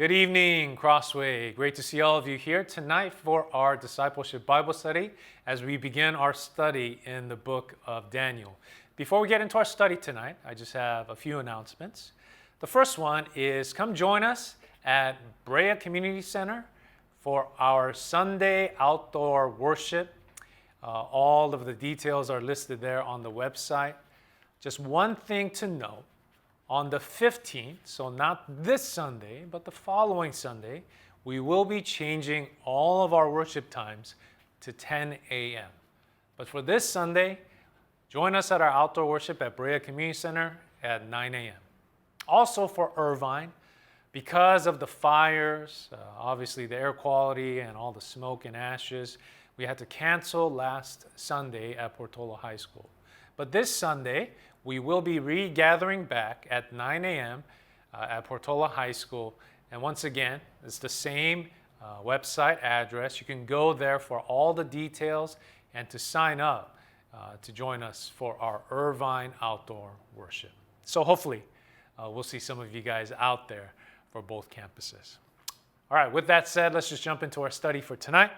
Good evening, Crossway. Great to see all of you here tonight for our Discipleship Bible Study as we begin our study in the book of Daniel. Before we get into our study tonight, I just have a few announcements. The first one is come join us at Brea Community Center for our Sunday outdoor worship. All of the details are listed there on the website. Just one thing to note. On the 15th, so not this Sunday, but the following Sunday, we will be changing all of our worship times to 10 a.m. But for this Sunday, join us at our outdoor worship at Brea Community Center at 9 a.m. Also for Irvine, because of the fires, obviously the air quality and all the smoke and ashes, we had to cancel last Sunday at Portola High School. But this Sunday, we will be regathering back at 9 a.m. At Portola High School. And once again, it's the same website address. You can go there for all the details and to sign up to join us for our Irvine outdoor worship. So hopefully, we'll see some of you guys out there for both campuses. All right, with that said, let's just jump into our study for tonight.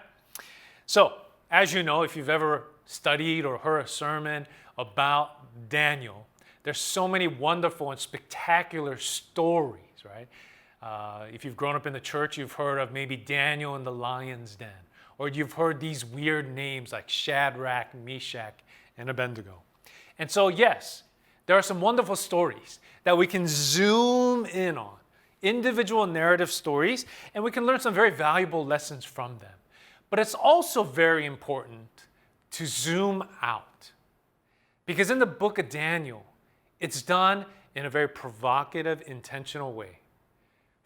So, as you know, if you've ever studied or heard a sermon about Daniel, there's so many wonderful and spectacular stories, right? If you've grown up in the church, you've heard of maybe Daniel in the lion's den, or you've heard these weird names like Shadrach, Meshach, and Abednego. And so, yes, there are some wonderful stories that we can zoom in on, individual narrative stories, and we can learn some very valuable lessons from them. But it's also very important to zoom out. Because in the book of Daniel, it's done in a very provocative, intentional way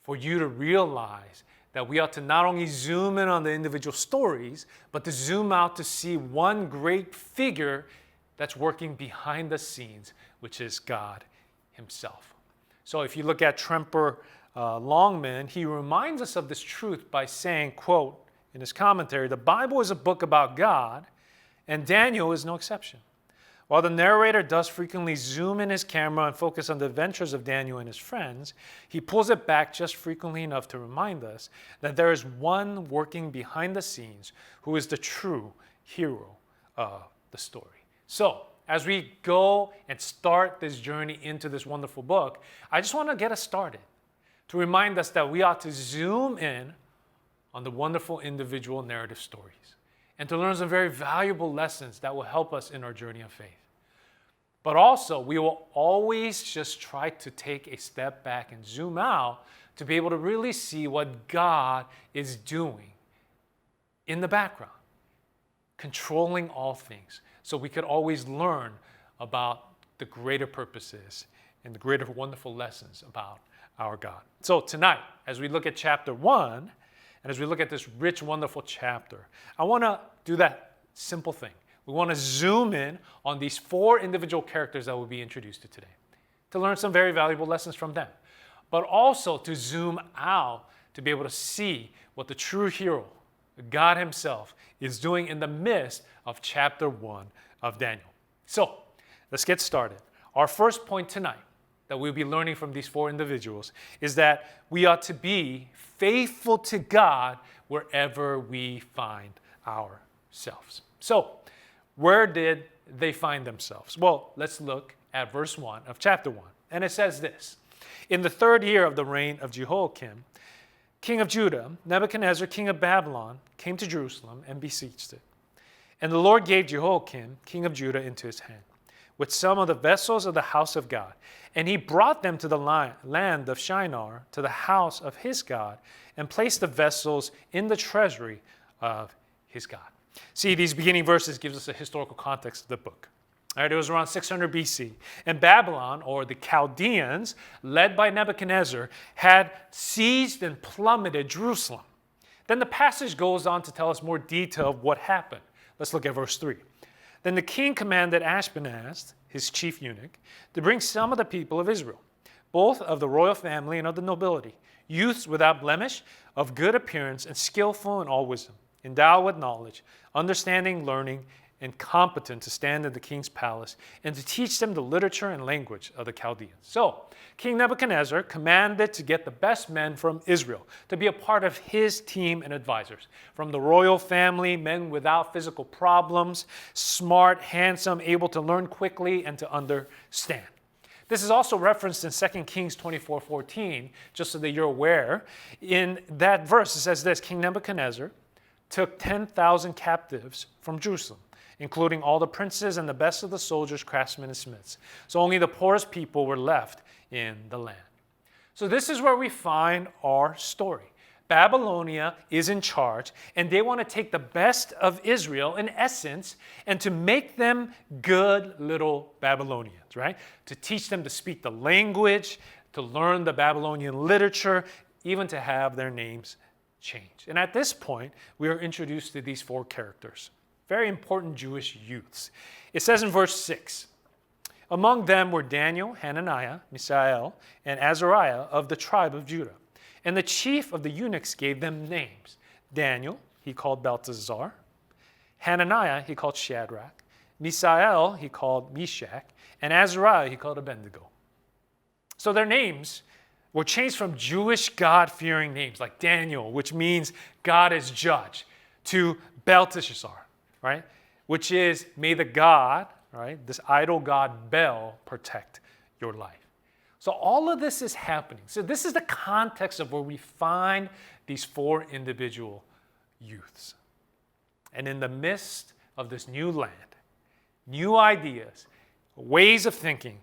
for you to realize that we ought to not only zoom in on the individual stories, but to zoom out to see one great figure that's working behind the scenes, which is God himself. So if you look at Tremper Longman, he reminds us of this truth by saying, quote, in his commentary, the Bible is a book about God, and Daniel is no exception. While the narrator does frequently zoom in his camera and focus on the adventures of Daniel and his friends, he pulls it back just frequently enough to remind us that there is one working behind the scenes who is the true hero of the story. So, as we go and start this journey into this wonderful book, I just want to get us started to remind us that we ought to zoom in on the wonderful individual narrative stories and to learn some very valuable lessons that will help us in our journey of faith. But also, we will always just try to take a step back and zoom out to be able to really see what God is doing in the background, controlling all things, so we could always learn about the greater purposes and the greater wonderful lessons about our God. So tonight, as we look at chapter 1, and as we look at this rich, wonderful chapter, I want to do that simple thing. We want to zoom in on these 4 individual characters that we'll be introduced to today, to learn some very valuable lessons from them, but also to zoom out to be able to see what the true hero, God himself, is doing in the midst of chapter 1 of Daniel. So, let's get started. Our first point tonight that we'll be learning from these 4 individuals is that we ought to be faithful to God wherever we find ourselves. So, where did they find themselves? Well, let's look at verse 1 of chapter 1. And it says this: in the 3rd year of the reign of Jehoiakim, king of Judah, Nebuchadnezzar, king of Babylon, came to Jerusalem and besieged it. And the Lord gave Jehoiakim, king of Judah, into his hand, with some of the vessels of the house of God. And he brought them to the land of Shinar, to the house of his God, and placed the vessels in the treasury of his God. See, these beginning verses gives us a historical context of the book. All right, it was around 600 BC. And Babylon, or the Chaldeans, led by Nebuchadnezzar, had seized and plummeted Jerusalem. Then the passage goes on to tell us more detail of what happened. Let's look at verse 3. Then the king commanded Ashpenaz, his chief eunuch, to bring some of the people of Israel, both of the royal family and of the nobility, youths without blemish, of good appearance, and skillful in all wisdom, endowed with knowledge, understanding, learning, and competent to stand in the king's palace and to teach them the literature and language of the Chaldeans. So, King Nebuchadnezzar commanded to get the best men from Israel to be a part of his team and advisors. From the royal family, men without physical problems, smart, handsome, able to learn quickly and to understand. This is also referenced in 2 Kings 24:14, just so that you're aware. In that verse, it says this: King Nebuchadnezzar took 10,000 captives from Jerusalem, including all the princes and the best of the soldiers, craftsmen, and smiths. So only the poorest people were left in the land. So this is where we find our story. Babylonia is in charge, and they want to take the best of Israel, in essence, and to make them good little Babylonians, right? To teach them to speak the language, to learn the Babylonian literature, even to have their names changed. And at this point, we are introduced to these four characters, very important Jewish youths. It says in verse 6, among them were Daniel, Hananiah, Mishael, and Azariah of the tribe of Judah. And the chief of the eunuchs gave them names. Daniel, he called Belteshazzar. Hananiah, he called Shadrach. Mishael, he called Meshach. And Azariah, he called Abednego. So their names were changed from Jewish God-fearing names, like Daniel, which means God is judge, to Belteshazzar, right? Which is, may the God, right, this idol god Bel, protect your life. So all of this is happening. So this is the context of where we find these four individual youths. And in the midst of this new land, new ideas, ways of thinking,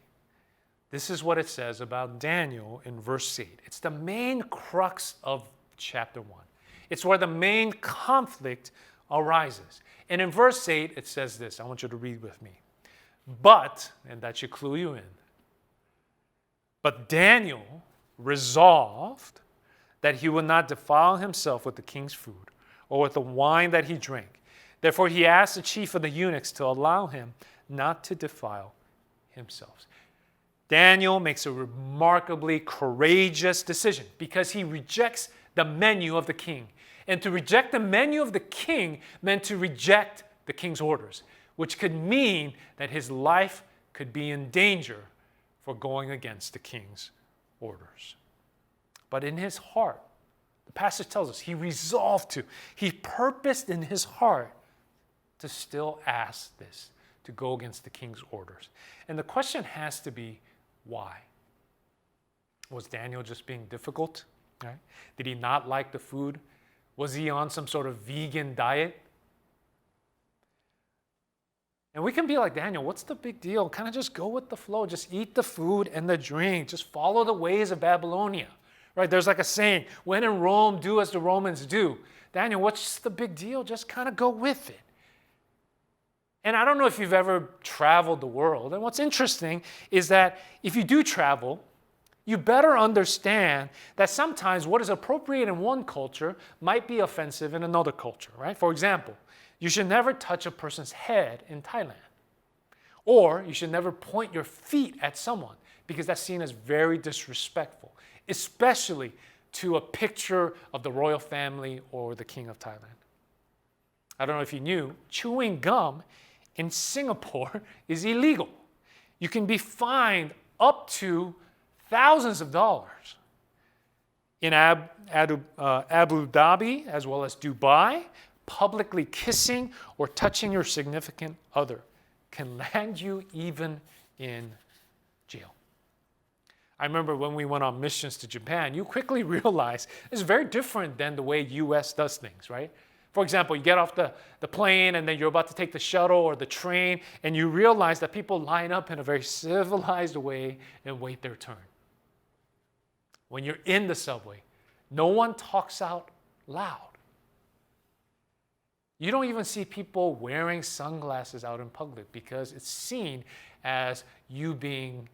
this is what it says about Daniel in verse 8. It's the main crux of chapter 1. It's where the main conflict arises. And in verse 8, it says this. I want you to read with me. But, and that should clue you in, but Daniel resolved that he would not defile himself with the king's food or with the wine that he drank. Therefore, he asked the chief of the eunuchs to allow him not to defile himself. Daniel makes a remarkably courageous decision because he rejects the menu of the king. And to reject the menu of the king meant to reject the king's orders, which could mean that his life could be in danger for going against the king's orders. But in his heart, the passage tells us, he resolved to, he purposed in his heart to still ask this, to go against the king's orders. And the question has to be, why? Was Daniel just being difficult? Right? Did he not like the food? Was he on some sort of vegan diet? And we can be like Daniel, what's the big deal? Kind of just go with the flow. Just eat the food and the drink. Just follow the ways of Babylonia. Right? There's like a saying, when in Rome, do as the Romans do. Daniel, what's the big deal? Just kind of go with it. And I don't know if you've ever traveled the world. And what's interesting is that if you do travel, you better understand that sometimes what is appropriate in one culture might be offensive in another culture, right? For example, you should never touch a person's head in Thailand. Or you should never point your feet at someone because that's seen as very disrespectful, especially to a picture of the royal family or the king of Thailand. I don't know if you knew, chewing gum in Singapore is illegal. You can be fined up to thousands of dollars. In Abu Dhabi, as well as Dubai, publicly kissing or touching your significant other can land you even in jail. I remember when we went on missions to Japan, you quickly realize it's very different than the way U.S. does things, right? For example, you get off the plane and then you're about to take the shuttle or the train and you realize that people line up in a very civilized way and wait their turn. When you're in the subway, no one talks out loud. You don't even see people wearing sunglasses out in public because it's seen as you being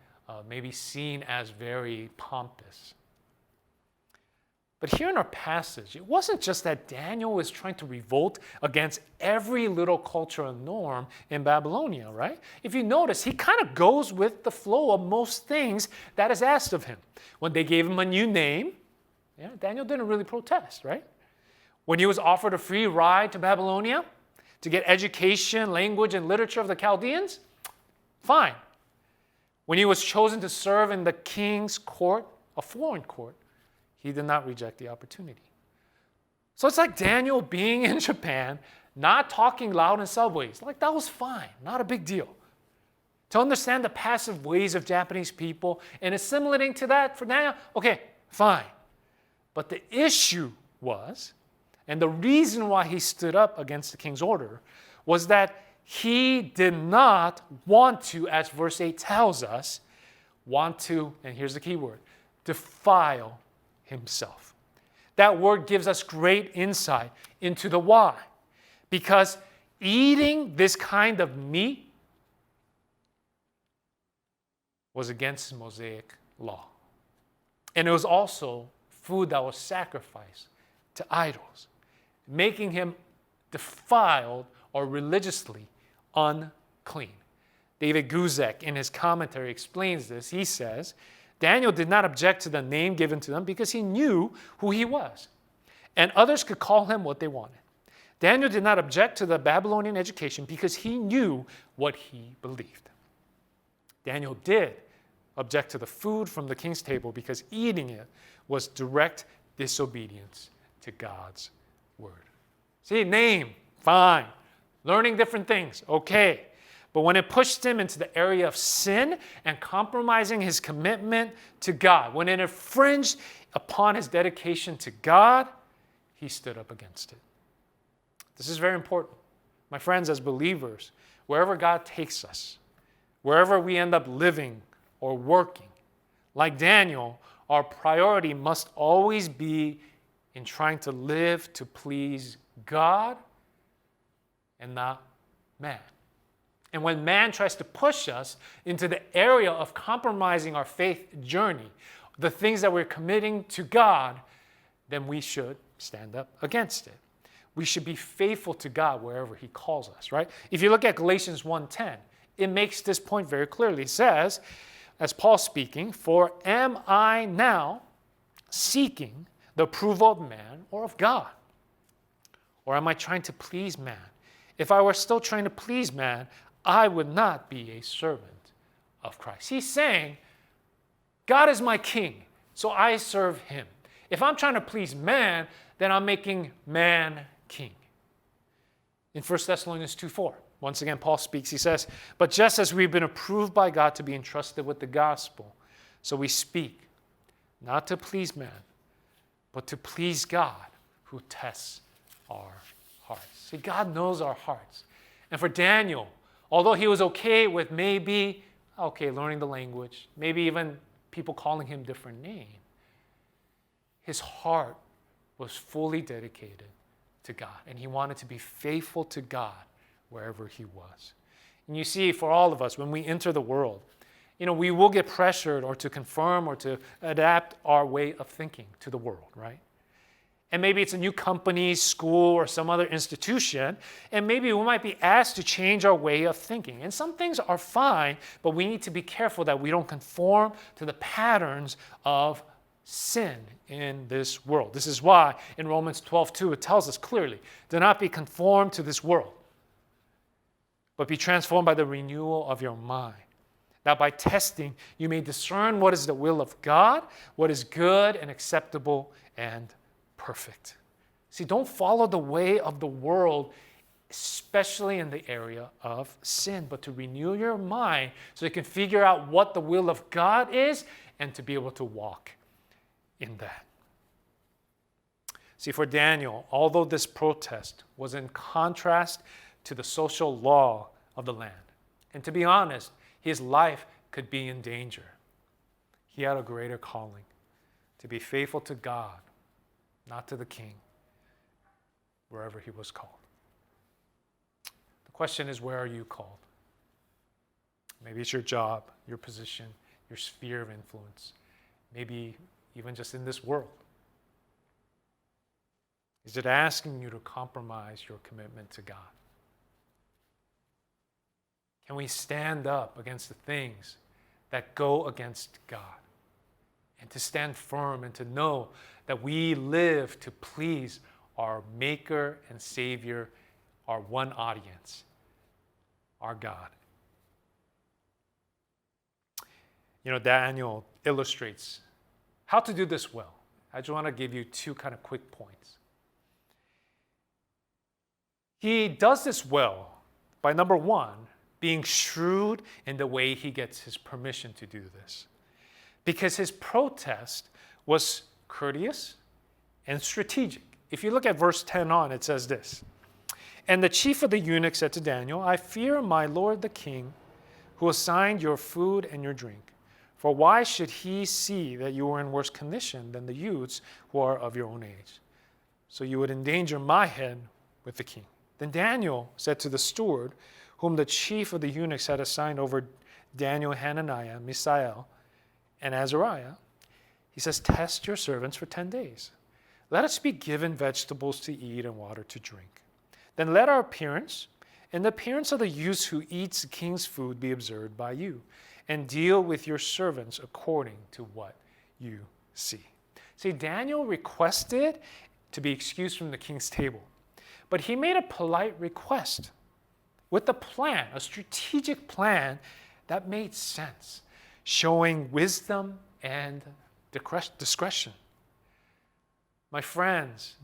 maybe seen as very pompous. But here in our passage, it wasn't just that Daniel was trying to revolt against every little cultural norm in Babylonia, right? If you notice, he kind of goes with the flow of most things that is asked of him. When they gave him a new name, Daniel didn't really protest, right? When he was offered a free ride to Babylonia, to get education, language, and literature of the Chaldeans? Fine. When he was chosen to serve in the king's court, a foreign court, he did not reject the opportunity. So it's like Daniel being in Japan, not talking loud in subways. Like, that was fine, not a big deal. To understand the passive ways of Japanese people and assimilating to that for Daniel, okay, fine. But the issue was, and the reason why he stood up against the king's order, was that he did not want to, as verse 8 tells us, want to, and here's the key word, defile himself. That word gives us great insight into the why. Because eating this kind of meat was against Mosaic law. And it was also food that was sacrificed to idols, making him defiled or religiously unclean. David Guzek, in his commentary, explains this. He says, Daniel did not object to the name given to them because he knew who he was, and others could call him what they wanted. Daniel did not object to the Babylonian education because he knew what he believed. Daniel did object to the food from the king's table because eating it was direct disobedience to God's word. See, name, fine. Learning different things, okay. But when it pushed him into the area of sin and compromising his commitment to God, when it infringed upon his dedication to God, he stood up against it. This is very important. My friends, as believers, wherever God takes us, wherever we end up living or working, like Daniel, our priority must always be in trying to live to please God and not man. And when man tries to push us into the area of compromising our faith journey, the things that we're committing to God, then we should stand up against it. We should be faithful to God wherever he calls us, right? If you look at Galatians 1:10, it makes this point very clearly. It says, as Paul speaking, for am I now seeking the approval of man or of God? Or am I trying to please man? If I were still trying to please man, I would not be a servant of Christ. He's saying, God is my king, so I serve him. If I'm trying to please man, then I'm making man king. In 1 Thessalonians 2:4, once again, Paul speaks. He says, but just as we've been approved by God to be entrusted with the gospel, so we speak, not to please man, but to please God who tests our hearts. See, God knows our hearts. And for Daniel, although he was okay with maybe, learning the language, maybe even people calling him different names, his heart was fully dedicated to God. And he wanted to be faithful to God wherever he was. And you see, for all of us, when we enter the world, we will get pressured or to conform or to adapt our way of thinking to the world, right? And maybe it's a new company, school, or some other institution, and maybe we might be asked to change our way of thinking. And some things are fine, but we need to be careful that we don't conform to the patterns of sin in this world. This is why in Romans 12:2 it tells us clearly, do not be conformed to this world, but be transformed by the renewal of your mind. That by testing you may discern what is the will of God, what is good and acceptable and perfect. See, don't follow the way of the world, especially in the area of sin, but to renew your mind so you can figure out what the will of God is and to be able to walk in that. See, for Daniel, although this protest was in contrast to the social law of the land, and to be honest, his life could be in danger, he had a greater calling to be faithful to God, not to the king, wherever he was called. The question is, where are you called? Maybe it's your job, your position, your sphere of influence, maybe even just in this world. Is it asking you to compromise your commitment to God? Can we stand up against the things that go against God? And to stand firm and to know that we live to please our Maker and Savior, our one audience, our God. You know, Daniel illustrates how to do this well. I just want to give you two kind of quick points. He does this well by, number one, being shrewd in the way he gets his permission to do this. Because his protest was courteous and strategic. If you look at verse 10 on, it says this. And the chief of the eunuchs said to Daniel, I fear my lord the king, who assigned your food and your drink. For why should he see that you are in worse condition than the youths who are of your own age? So you would endanger my head with the king. Then Daniel said to the steward, whom the chief of the eunuchs had assigned over Daniel, Hananiah, Mishael, and Azariah, he says, test your servants for 10 days. Let us be given vegetables to eat and water to drink. Then let our appearance and the appearance of the youth who eats the king's food be observed by you, and deal with your servants according to what you see. See, Daniel requested to be excused from the king's table, but he made a polite request with a plan, a strategic plan that made sense, showing wisdom and discretion. My friends,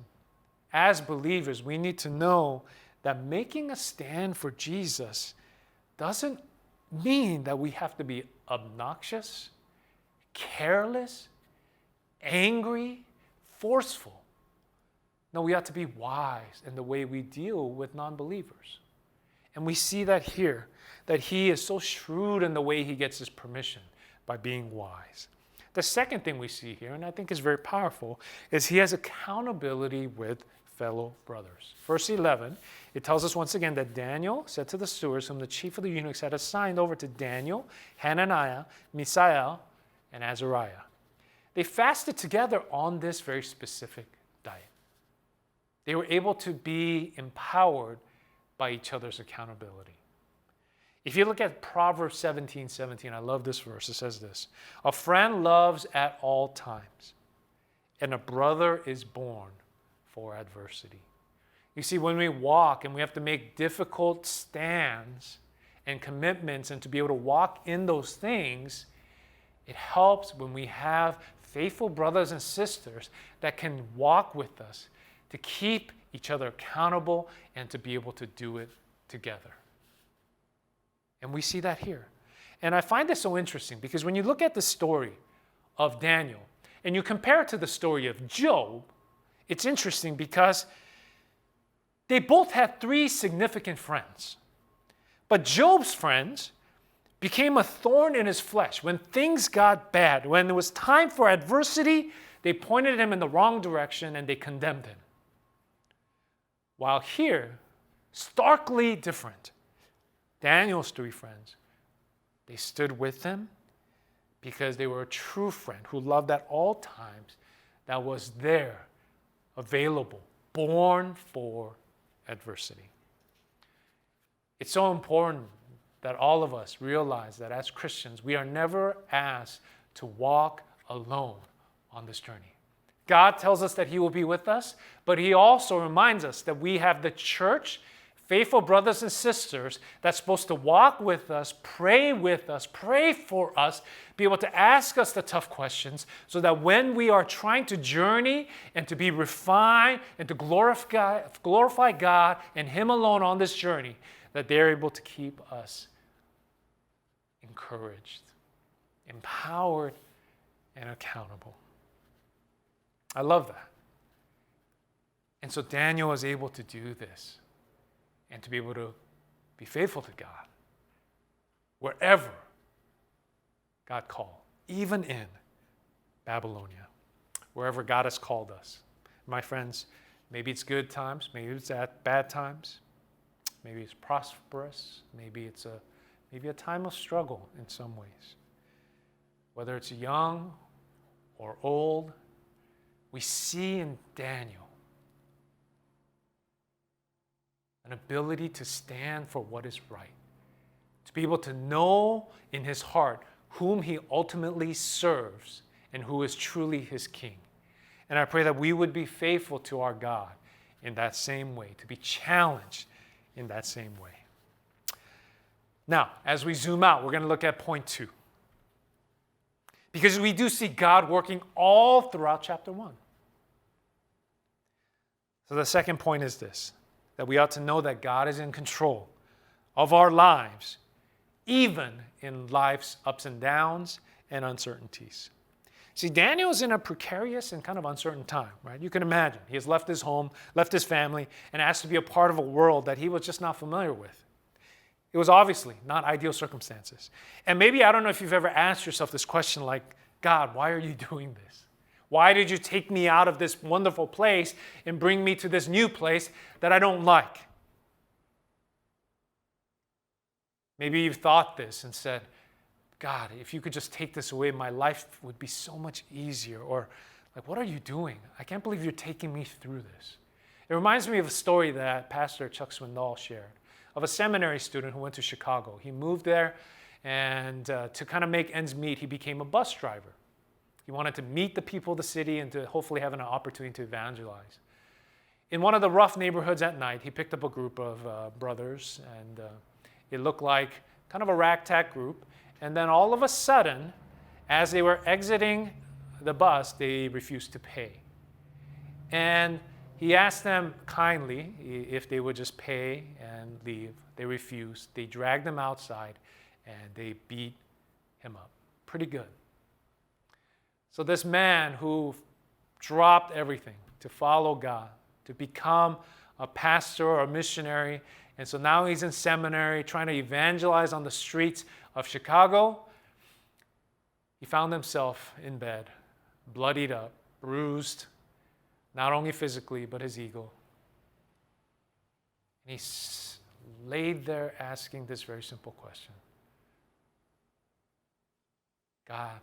as believers, we need to know that making a stand for Jesus doesn't mean that we have to be obnoxious, careless, angry, forceful. No, we have to be wise in the way we deal with non-believers. And we see that here, that he is so shrewd in the way he gets his permission by being wise. The second thing we see here, and I think is very powerful, is he has accountability with fellow brothers. Verse 11, it tells us once again that Daniel said to the stewards whom the chief of the eunuchs had assigned over to Daniel, Hananiah, Mishael, and Azariah. They fasted together on this very specific diet. They were able to be empowered by each other's accountability. If you look at Proverbs 17:17, I love this verse. It says this, a friend loves at all times, and a brother is born for adversity. You see, when we walk and we have to make difficult stands and commitments and to be able to walk in those things, it helps when we have faithful brothers and sisters that can walk with us to keep each other accountable and to be able to do it together. And we see that here. And I find this so interesting because when you look at the story of Daniel and you compare it to the story of Job, it's interesting because they both had three significant friends. But Job's friends became a thorn in his flesh. When things got bad, when it was time for adversity, they pointed him in the wrong direction and they condemned him. While here, starkly different, Daniel's three friends, they stood with him because they were a true friend who loved at all times, that was there, available, born for adversity. It's so important that all of us realize that as Christians, we are never asked to walk alone on this journey. God tells us that he will be with us, but he also reminds us that we have the church, faithful brothers and sisters, that's supposed to walk with us, pray for us, be able to ask us the tough questions so that when we are trying to journey and to be refined and to glorify God and him alone on this journey, that they're able to keep us encouraged, empowered, and accountable. I love that. And so Daniel was able to do this and to be able to be faithful to God wherever God called, even in Babylonia, wherever God has called us. My friends, maybe it's good times, maybe it's at bad times, maybe it's prosperous, maybe it's a time of struggle in some ways. Whether it's young or old, we see in Daniel an ability to stand for what is right, to be able to know in his heart whom he ultimately serves and who is truly his king. And I pray that we would be faithful to our God in that same way, to be challenged in that same way. Now, as we zoom out, we're going to look at point 2. Because we do see God working all throughout chapter 1. So the second point is this, that we ought to know that God is in control of our lives, even in life's ups and downs and uncertainties. See, Daniel is in a precarious and kind of uncertain time, right? You can imagine. He has left his home, left his family, and asked to be a part of a world that he was just not familiar with. It was obviously not ideal circumstances. And maybe, I don't know if you've ever asked yourself this question like, God, why are you doing this? Why did you take me out of this wonderful place and bring me to this new place that I don't like? Maybe you've thought this and said, God, if you could just take this away, my life would be so much easier. Or, like, what are you doing? I can't believe you're taking me through this. It reminds me of a story that Pastor Chuck Swindoll shared of a seminary student who went to Chicago. He moved there, and to kind of make ends meet, he became a bus driver. He wanted to meet the people of the city and to hopefully have an opportunity to evangelize. In one of the rough neighborhoods at night, he picked up a group of brothers, and it looked like kind of a ragtag group. And then all of a sudden, as they were exiting the bus, they refused to pay. And he asked them kindly if they would just pay and leave. They refused. They dragged him outside, and they beat him up pretty good. So this man who dropped everything to follow God, to become a pastor or a missionary, and so now he's in seminary trying to evangelize on the streets of Chicago. He found himself in bed, bloodied up, bruised, not only physically, but his ego. And he laid there asking this very simple question. God,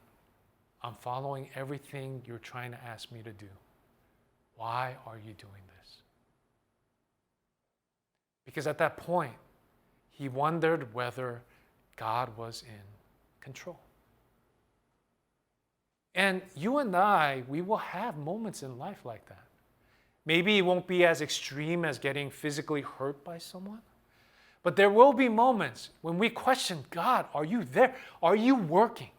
I'm following everything you're trying to ask me to do. Why are you doing this? Because at that point, he wondered whether God was in control. And you and I, we will have moments in life like that. Maybe it won't be as extreme as getting physically hurt by someone, but there will be moments when we question, God, are you there? Are you working?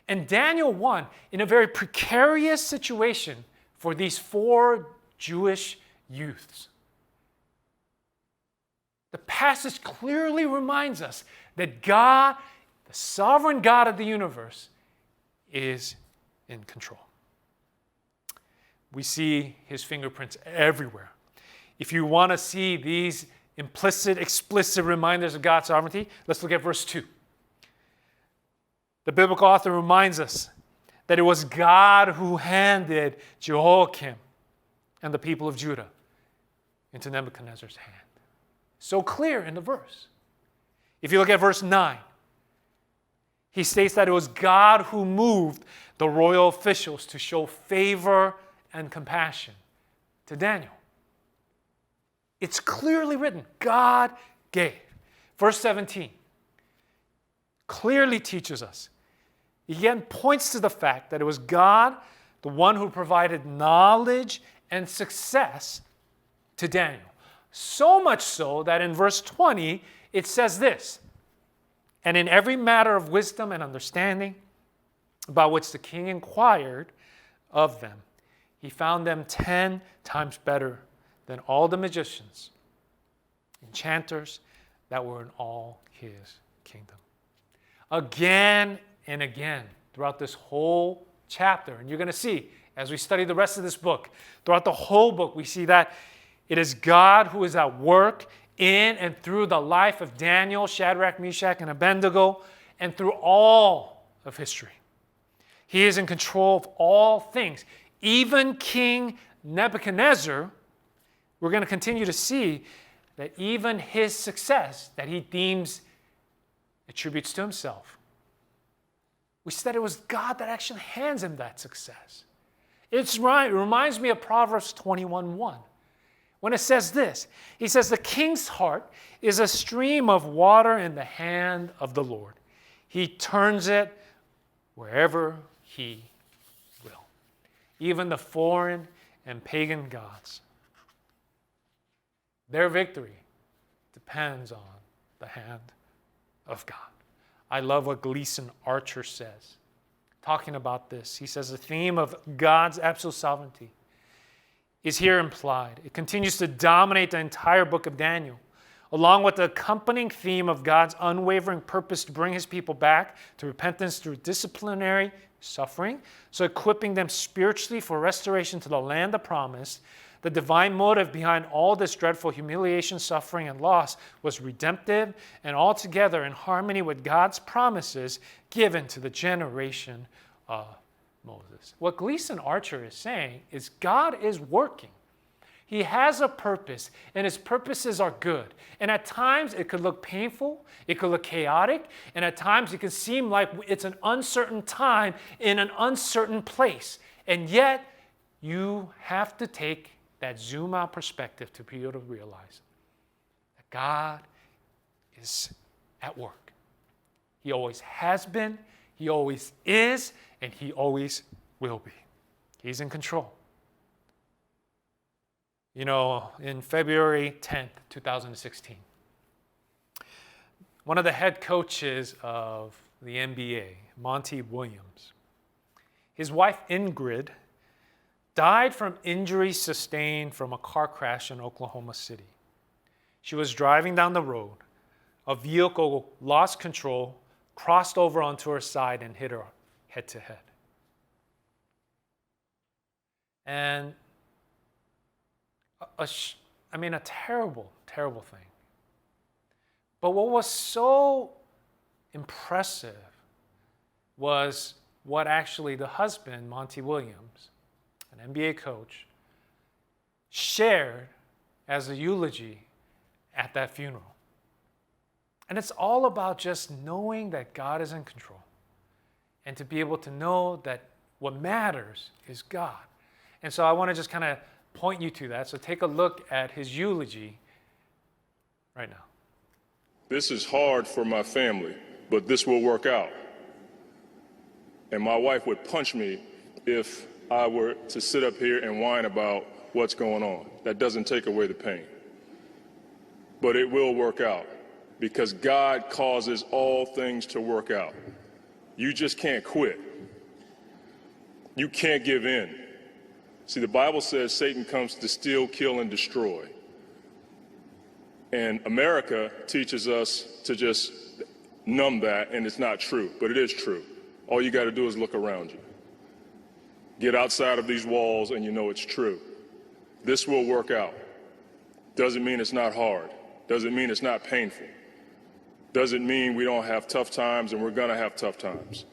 And Daniel 1, in a very precarious situation for these 4 Jewish youths, the passage clearly reminds us that God, the sovereign God of the universe, is in control. We see his fingerprints everywhere. If you want to see these implicit, explicit reminders of God's sovereignty, let's look at verse 2. The biblical author reminds us that it was God who handed Jehoiakim and the people of Judah into Nebuchadnezzar's hand. So clear in the verse. If you look at verse 9, he states that it was God who moved the royal officials to show favor and compassion to Daniel. It's clearly written, God gave. Verse 17 clearly teaches us. He again points to the fact that it was God, the one who provided knowledge and success to Daniel. So much so that in verse 20, it says this, and in every matter of wisdom and understanding about which the king inquired of them, he found them 10 times better than all the magicians, enchanters that were in all his kingdom. Again and again throughout this whole chapter, and you're going to see as we study the rest of this book, throughout the whole book, we see that it is God who is at work in and through the life of Daniel, Shadrach, Meshach, and Abednego, and through all of history. He is in control of all things. Even King Nebuchadnezzar, we're going to continue to see that even his success that he deems attributes to himself, we said it was God that actually hands him that success. It's right. It reminds me of Proverbs 21:1. When it says this, he says, the king's heart is a stream of water in the hand of the Lord. He turns it wherever he will. Even the foreign and pagan gods, their victory depends on the hand of God. I love what Gleason Archer says, talking about this. He says the theme of God's absolute sovereignty is here implied. It continues to dominate the entire book of Daniel, along with the accompanying theme of God's unwavering purpose to bring his people back to repentance through disciplinary suffering, so equipping them spiritually for restoration to the land of promise. The divine motive behind all this dreadful humiliation, suffering, and loss was redemptive and altogether in harmony with God's promises given to the generation of Moses. What Gleason Archer is saying is God is working. He has a purpose, and his purposes are good. And at times, it could look painful, it could look chaotic, and at times, it can seem like it's an uncertain time in an uncertain place. And yet, you have to take that zoom-out perspective to be able to realize that God is at work. He always has been, he always is, and he always will be. He's in control. You know, in February 10th, 2016, one of the head coaches of the NBA, Monty Williams, his wife Ingrid died from injuries sustained from a car crash in Oklahoma City. She was driving down the road. A vehicle lost control, crossed over onto her side, and hit her head to head. And a terrible, terrible thing. But what was so impressive was what actually the husband, Monty Williams, an NBA coach, shared as a eulogy at that funeral. And it's all about just knowing that God is in control and to be able to know that what matters is God. And so I want to just kind of point you to that. So take a look at his eulogy right now. This is hard for my family, but this will work out. And my wife would punch me if I were to sit up here and whine about what's going on. That doesn't take away the pain. But it will work out because God causes all things to work out. You just can't quit. You can't give in. See, the Bible says Satan comes to steal, kill, and destroy. And America teaches us to just numb that, and it's not true, but it is true. All you got to do is look around you. Get outside of these walls, and you know it's true. This will work out. Doesn't mean it's not hard. Doesn't mean it's not painful. Doesn't mean we don't have tough times, and we're going to have tough times.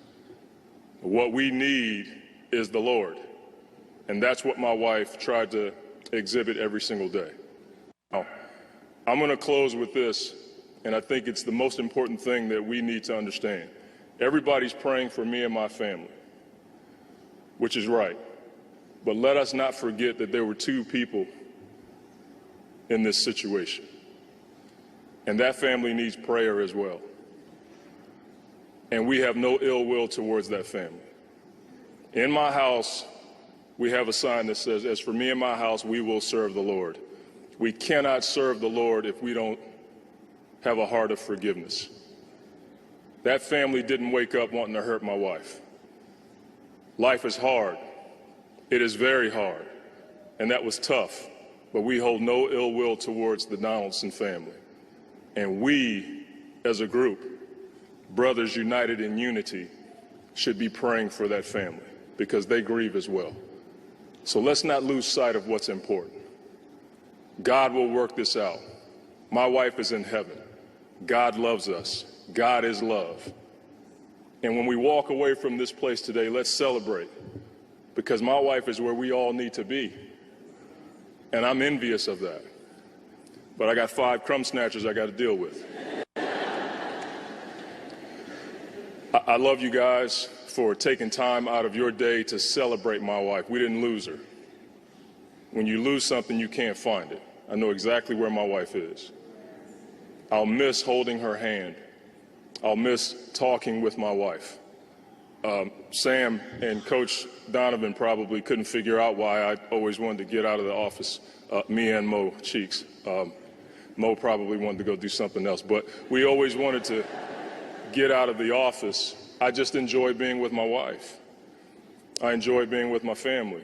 What we need is the Lord. And that's what my wife tried to exhibit every single day. Now, I'm going to close with this, and I think it's the most important thing that we need to understand. Everybody's praying for me and my family, which is right. But let us not forget that there were two people in this situation. And that family needs prayer as well. And we have no ill will towards that family. In my house, we have a sign that says, "As for me and my house, we will serve the Lord." We cannot serve the Lord if we don't have a heart of forgiveness. That family didn't wake up wanting to hurt my wife. Life is hard. It is very hard. And that was tough. But we hold no ill will towards the Donaldson family. And we, as a group, brothers united in unity, should be praying for that family because they grieve as well. So let's not lose sight of what's important. God will work this out. My wife is in heaven. God loves us. God is love. And when we walk away from this place today, let's celebrate because my wife is where we all need to be. And I'm envious of that. But I got 5 crumb snatchers I got to deal with. I love you guys for taking time out of your day to celebrate my wife. We didn't lose her. When you lose something, you can't find it. I know exactly where my wife is. I'll miss holding her hand. I'll miss talking with my wife. Sam and Coach Donovan probably couldn't figure out why I always wanted to get out of the office, me and Mo Cheeks. Mo probably wanted to go do something else, but we always wanted to get out of the office. I just enjoy being with my wife. I enjoy being with my family.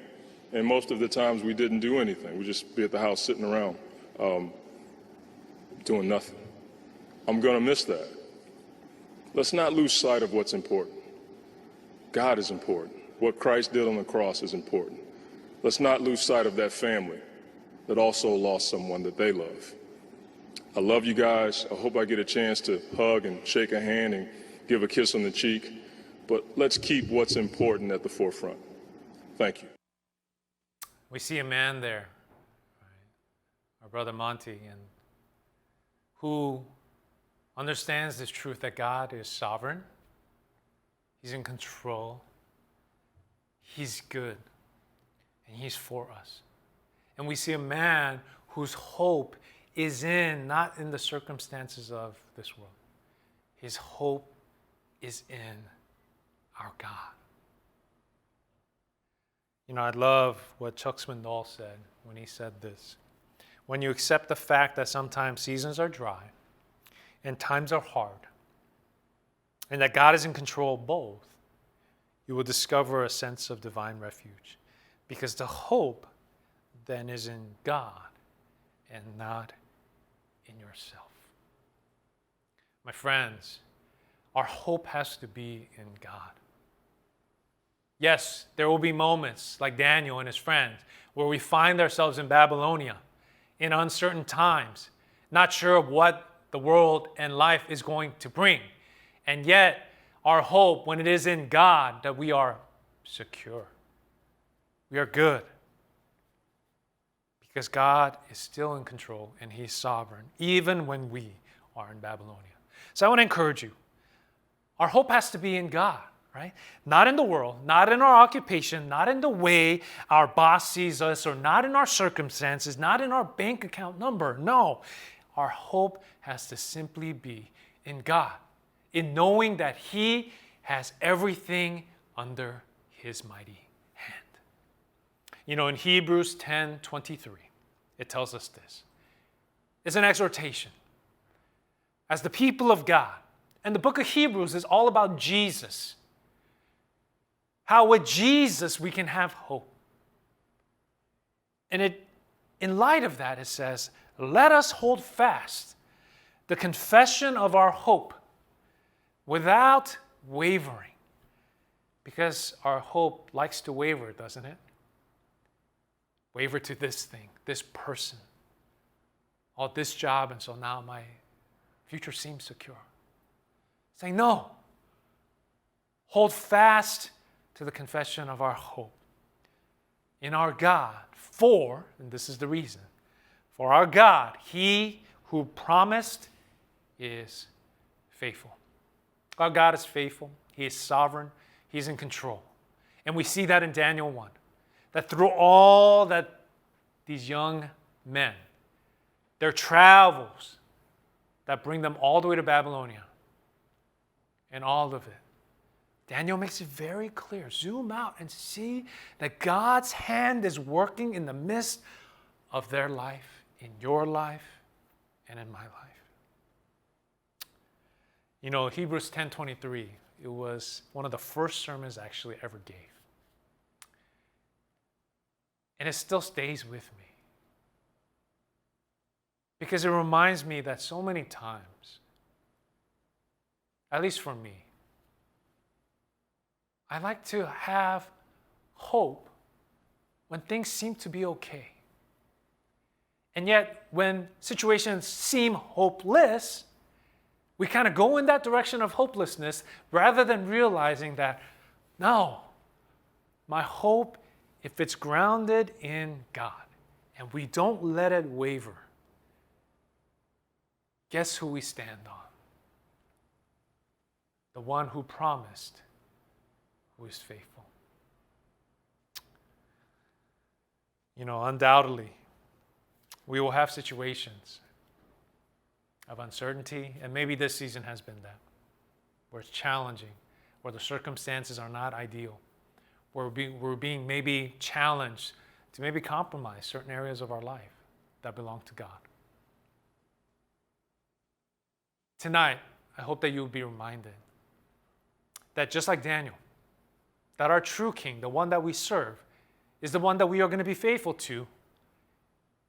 And most of the times we didn't do anything. We'd just be at the house sitting around doing nothing. I'm going to miss that. Let's not lose sight of what's important. God is important. What Christ did on the cross is important. Let's not lose sight of that family that also lost someone that they love. I love you guys. I hope I get a chance to hug and shake a hand and give a kiss on the cheek. But let's keep what's important at the forefront. Thank you. We see a man there, right? Our brother Monty, and who understands this truth that God is sovereign. He's in control. He's good. And he's for us. And we see a man whose hope is not in the circumstances of this world. His hope is in our God. You know, I love what Chuck Swindoll said when he said this. When you accept the fact that sometimes seasons are dry and times are hard, and that God is in control of both, you will discover a sense of divine refuge. Because the hope then is in God and not in yourself. My friends, our hope has to be in God. Yes, there will be moments like Daniel and his friends where we find ourselves in Babylonia in uncertain times, not sure of what the world and life is going to bring. And yet, our hope, when it is in God, that we are secure. We are good. Because God is still in control and He's sovereign, even when we are in Babylonia. So I want to encourage you. Our hope has to be in God, right? Not in the world, not in our occupation, not in the way our boss sees us, or not in our circumstances, not in our bank account number. No, our hope has to simply be in God, in knowing that He has everything under His mighty hand. You know, in Hebrews 10:23, it tells us this. It's an exhortation. As the people of God, and the book of Hebrews is all about Jesus. How with Jesus we can have hope. And in light of that, it says, let us hold fast the confession of our hope without wavering. Because our hope likes to waver, doesn't it? Waver to this thing, this person, this job, and so now my future seems secure. Saying, no, hold fast to the confession of our hope in our God. And this is the reason, for our God, He who promised is faithful. Our God is faithful. He is sovereign. He's in control. And we see that in Daniel 1. That through all that these young men, their travels that bring them all the way to Babylonia, and all of it, Daniel makes it very clear. Zoom out and see that God's hand is working in the midst of their life, in your life, and in my life. You know, Hebrews 10:23, it was one of the first sermons I actually ever gave. And it still stays with me. Because it reminds me that so many times, at least for me, I like to have hope when things seem to be okay. And yet, when situations seem hopeless, we kind of go in that direction of hopelessness rather than realizing that, no, my hope, if it's grounded in God, and we don't let it waver, guess who we stand on? The one who promised, who is faithful. You know, undoubtedly, we will have situations of uncertainty, and maybe this season has been that, where it's challenging, where the circumstances are not ideal, where we're being maybe challenged to maybe compromise certain areas of our life that belong to God. Tonight, I hope that you'll be reminded that just like Daniel, that our true king, the one that we serve, is the one that we are going to be faithful to.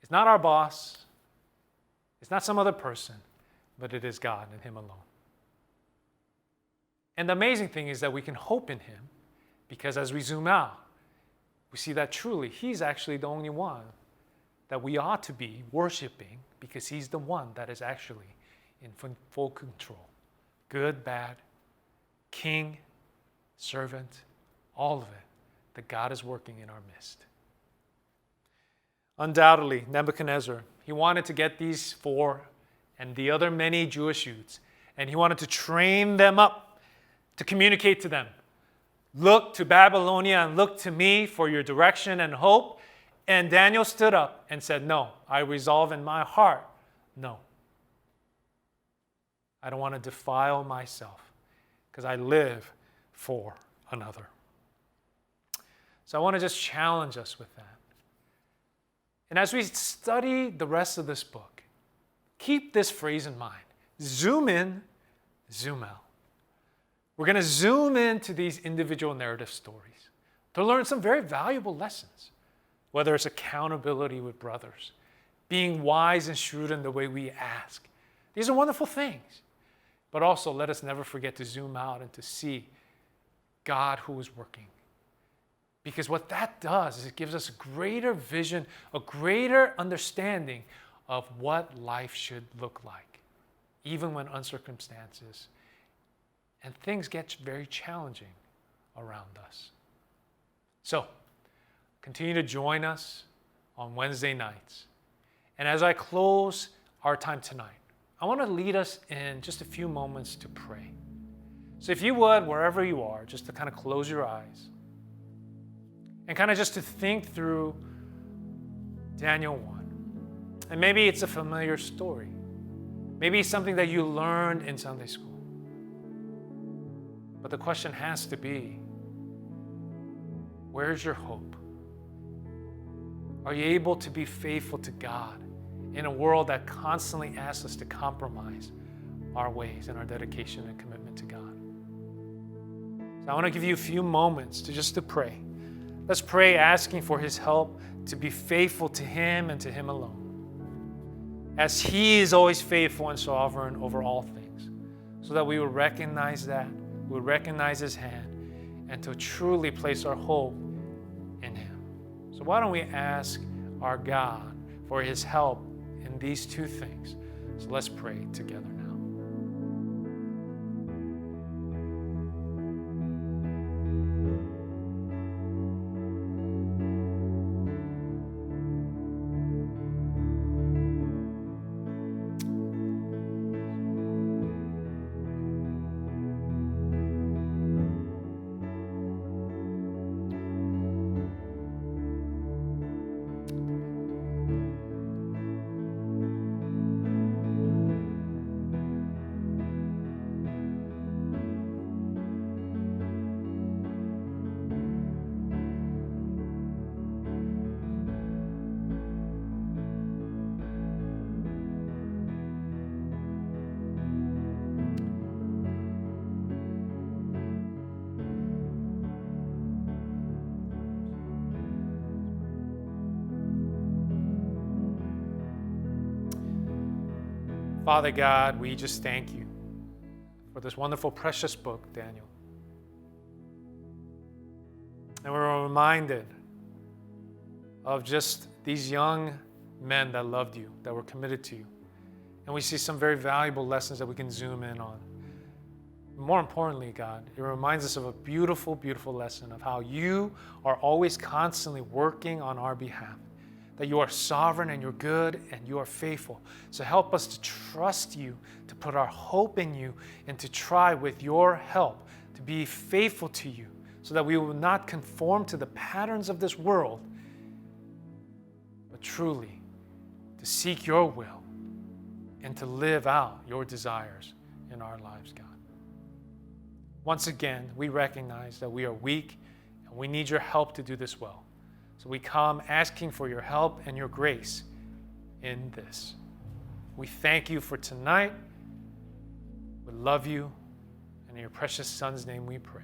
It's not our boss. It's not some other person, but it is God and him alone. And the amazing thing is that we can hope in him because as we zoom out, we see that truly he's actually the only one that we ought to be worshiping because he's the one that is actually in full control. Good, bad, king, servant, all of it, that God is working in our midst. Undoubtedly, Nebuchadnezzar, he wanted to get these 4 and the other many Jewish youths, and he wanted to train them up to communicate to them. Look to Babylonia and look to me for your direction and hope. And Daniel stood up and said, no, I resolve in my heart, no. I don't want to defile myself because I live for another. So I want to just challenge us with that. And as we study the rest of this book, keep this phrase in mind. Zoom in, zoom out. We're going to zoom into these individual narrative stories to learn some very valuable lessons, whether it's accountability with brothers, being wise and shrewd in the way we ask. These are wonderful things. But also, let us never forget to zoom out and to see God who is working. Because what that does is it gives us a greater vision, a greater understanding of what life should look like, even when uncircumstances and things get very challenging around us. So, continue to join us on Wednesday nights. And as I close our time tonight, I want to lead us in just a few moments to pray. So if you would, wherever you are, just to kind of close your eyes and kind of just to think through Daniel 1. And maybe it's a familiar story. Maybe it's something that you learned in Sunday school. But the question has to be, where's your hope? Are you able to be faithful to God in a world that constantly asks us to compromise our ways and our dedication and commitment to God? So I want to give you a few moments to pray. Let's pray asking for his help to be faithful to him and to him alone, as he is always faithful and sovereign over all things, so that we will recognize that, we will recognize his hand, and to truly place our hope in him. So why don't we ask our God for his help in these 2 things? So let's pray together now. Father God, we just thank you for this wonderful, precious book, Daniel. And we're reminded of just these young men that loved you, that were committed to you. And we see some very valuable lessons that we can zoom in on. More importantly, God, it reminds us of a beautiful, beautiful lesson of how you are always constantly working on our behalf, that you are sovereign and you're good and you are faithful. So help us to trust you, to put our hope in you, and to try with your help to be faithful to you, so that we will not conform to the patterns of this world, but truly to seek your will and to live out your desires in our lives, God. Once again, we recognize that we are weak and we need your help to do this well. So we come asking for your help and your grace in this. We thank you for tonight. We love you. And in your precious Son's name we pray.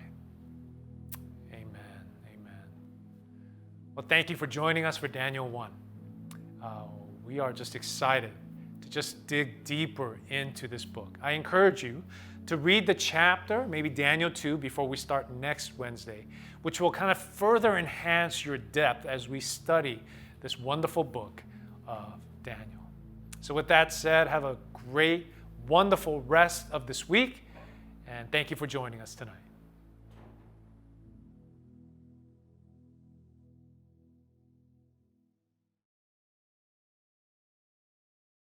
Amen. Amen. Well, thank you for joining us for Daniel 1. We are just excited to just dig deeper into this book. I encourage you to read the chapter, maybe Daniel 2, before we start next Wednesday, which will kind of further enhance your depth as we study this wonderful book of Daniel. So with that said, have a great, wonderful rest of this week, and thank you for joining us tonight.